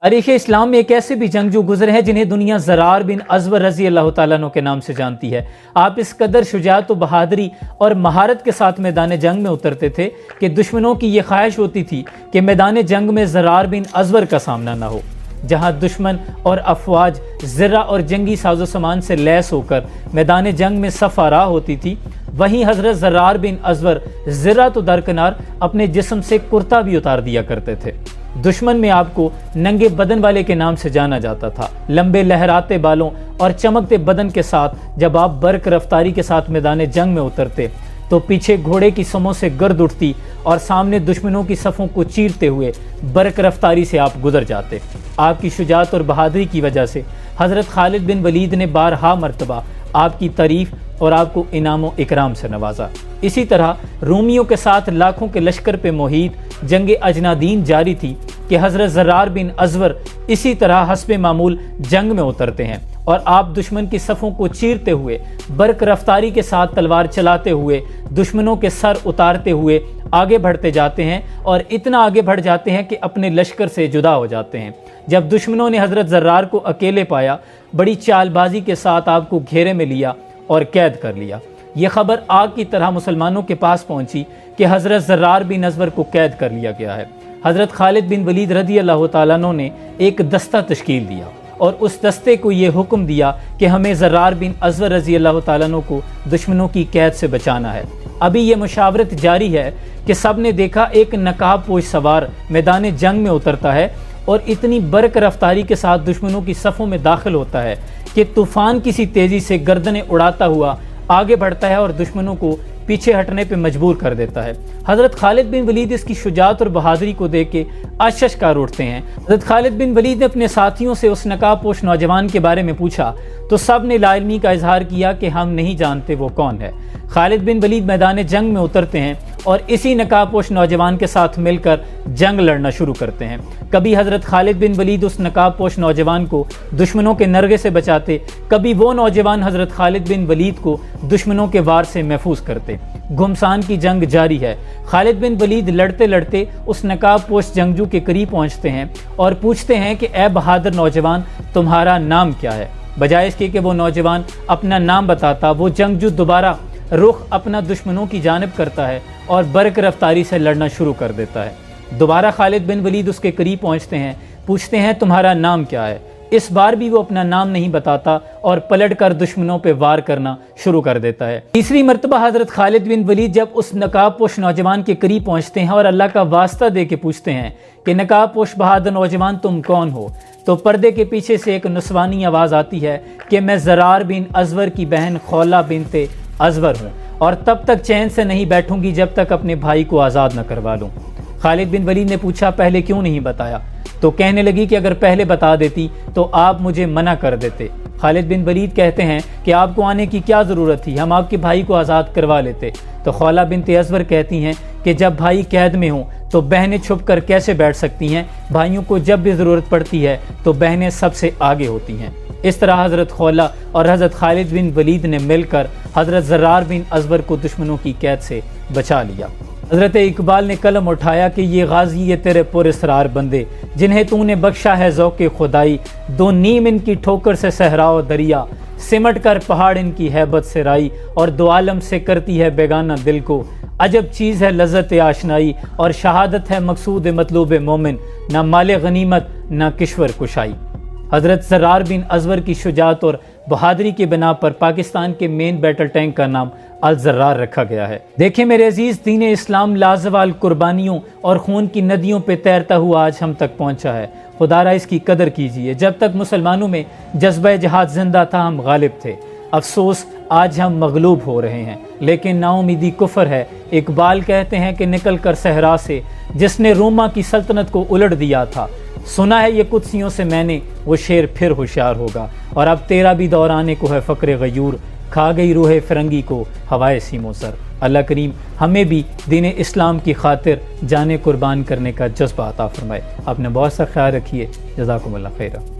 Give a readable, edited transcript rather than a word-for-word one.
तारीख़ इस्लाम में एक ऐसे भी जंगजू गुजरे हैं जिन्हें दुनिया ज़रार बिन अज़वर रज़ी अल्लाह तआला अन्हु के नाम से जानती है। आप इस कदर शुजाअत व बहादुरी और महारत के साथ मैदान जंग में उतरते थे कि दुश्मनों की ये ख्वाहिश होती थी कि मैदान जंग में ज़रार बिन अज़वर का सामना न हो। जहाँ दुश्मन और अफवाज ज़रा और जंगी साजो सामान से लैस होकर मैदान जंग में सफ़ारा होती थी, वहीं हज़रत ज़रार बिन अज़वर ज़रा तो दरकिनार अपने जिस्म से कुर्ता भी उतार दिया करते थे। दुश्मन में आपको नंगे बदन वाले के नाम से जाना जाता था। लंबे लहराते बालों और चमकते बदन के साथ जब आप बर्क रफ्तारी के साथ मैदान जंग में उतरते तो पीछे घोड़े की समों से गर्द उठती और सामने दुश्मनों की सफ़ों को चीरते हुए बर्क रफ्तारी से आप गुजर जाते। आपकी शुजाअत और बहादुरी की वजह से हज़रत खालिद बिन वलीद ने बारहा मरतबा आपकी तारीफ़ और आपको इनाम इकराम से नवाजा। इसी तरह रूमियों के साथ लाखों के लश्कर पे मोहित जंग अजनादीन जारी थी कि हज़रत ज़रार बिन अज़वर इसी तरह हस्बे मामूल जंग में उतरते हैं और आप दुश्मन की सफ़ों को चीरते हुए बर्क रफ्तारी के साथ तलवार चलाते हुए दुश्मनों के सर उतारते हुए आगे बढ़ते जाते हैं और इतना आगे बढ़ जाते हैं कि अपने लश्कर से जुदा हो जाते हैं। जब दुश्मनों ने हज़रत ज़रार को अकेले पाया, बड़ी चालबाजी के साथ आपको घेरे में लिया और कैद कर लिया। ये खबर आग की तरह मुसलमानों के पास पहुंची कि हज़रत ज़रार बिन अज़वर को कैद कर लिया गया है। हज़रत खालिद बिन वलीद रज़ी अल्लाह तआला अन्हु ने एक दस्ता तश्कील दिया और उस दस्ते को ये हुक्म दिया कि हमें ज़रार बिन अज़वर रज़ी अल्लाह तआला अन्हु को दुश्मनों की कैद से बचाना है। अभी ये मुशावरत जारी है कि सब ने देखा एक नकाब पोश सवार मैदान जंग में उतरता है और इतनी बर्क रफ्तारी के साथ दुश्मनों की सफ़ों में दाखिल होता है कि तूफ़ान किसी तेज़ी से गर्दनें उड़ाता हुआ आगे बढ़ता है और दुश्मनों को पीछे हटने पे मजबूर कर देता है। हज़रत खालिद बिन वलीद इसकी शुजाअत और बहादुरी को देख के अशशकार उठते हैं। हज़रत खालिद बिन वलीद ने अपने साथियों से उस नकाब पोश नौजवान के बारे में पूछा तो सब ने लाइल्मी का इजहार किया कि हम नहीं जानते वो कौन है। खालिद बिन वलीद मैदान जंग में उतरते हैं और इसी नकाब पोश नौजवान के साथ मिलकर जंग लड़ना शुरू करते हैं। कभी हज़रत खालिद बिन वलीद उस नकाब पोश नौजवान को दुश्मनों के नरगे से बचाते, कभी वो नौजवान हज़रत खालिद बिन वलीद को दुश्मनों के वार से महफूज करते। घुमसान की जंग जारी है। खालिद बिन वलीद लड़ते लड़ते उस नकाब पोश जंगजू के करीब पहुंचते हैं और पूछते हैं कि ए बहादुर नौजवान, तुम्हारा नाम क्या है। बजाय इसके कि वो नौजवान अपना नाम बताता, वो जंगजू दोबारा रुख अपना दुश्मनों की जानिब करता है और बर्क रफ्तारी से लड़ना शुरू कर देता है। दोबारा खालिद बिन वलीद उसके करीब पहुंचते हैं, पूछते हैं तुम्हारा नाम क्या है। इस बार भी वो अपना नाम नहीं बताता और पलटकर दुश्मनों पे वार करना शुरू कर देता है। तीसरी मरतबा हज़रत खालिद बिन वलीद जब उस नकाब पोश नौजवान के करीब पहुंचते हैं और अल्लाह का वास्ता दे के पूछते हैं कि नकाब पोश बहादुर नौजवान तुम कौन हो, तो पर्दे के पीछे से एक नुस्वानी आवाज़ आती है कि मैं ज़रार बिन अज़वर की बहन खौला बिनते अज़वर हूँ और तब तक चैन से नहीं बैठूंगी जब तक अपने भाई को आज़ाद न करवा लूँ। खालिद बिन वलीद ने पूछा पहले क्यों नहीं बताया, तो कहने लगी कि अगर पहले बता देती तो आप मुझे मना कर देते। खालिद बिन वलीद कहते हैं कि आपको आने की क्या ज़रूरत थी, हम आपके भाई को आज़ाद करवा लेते। तो खौला बिनते अज़वर कहती हैं कि जब भाई कैद में हों तो बहनें छुप कर कैसे बैठ सकती हैं, भाइयों को जब भी ज़रूरत पड़ती है तो बहनें सबसे आगे होती हैं। इस तरह हज़रत खौला और हज़रत खालिद बिन वलीद ने मिलकर हज़रत ज़रार बिन अज़वर को दुश्मनों की कैद से बचा लिया। हज़रत इकबाल ने कलम उठाया कि ये गाजी ये तेरे पुरस्रार बंदे जिन्हें तूने बख्शा है ज़ौक़े खुदाई, दो नीम इनकी ठोकर से सहराओ दरिया, सिमट कर पहाड़ इनकी हैबत से राई, और दो आलम से करती है बेगाना दिल को, अजब चीज़ है लज़्ज़त आशनाई, और शहादत है मकसूद मतलूब मोमिन, ना माले गनीमत ना किश्वर कुशाई। हज़रत ज़रार बिन अज़वर की शुजाअत और बहादुरी के बिना पर पाकिस्तान के मेन बैटल टैंक का नाम अल ज़र्रार रखा गया है। देखें मेरे अजीज़, दीन इस्लाम लाजवाल कुर्बानियों और खून की नदियों पे तैरता हुआ आज हम तक पहुँचा है। खुदारा इसकी कदर कीजिए। जब तक मुसलमानों में जज्बा जिहाद जिंदा था हम गालिब थे। अफसोस आज हम मगलूब हो रहे हैं, लेकिन नाउमीदी कुफर है। इकबाल कहते हैं कि निकल कर सहरा से जिसने रोमा की सल्तनत को उलट दिया था, सुना है ये कुत्सियों से मैंने, वो शेर फिर होशियार होगा। और अब तेरा भी दौर आने को है फ़क्र गयूर, खा गई रूह फिरंगी को हवाए सीमों सर। अल्लाह करीम हमें भी दीन इस्लाम की खातिर जाने कुर्बान करने का जज्बा अता फरमाए। अपने बहुत सा ख्याल रखिए। जज़ाकुमुल्लाह खैरा।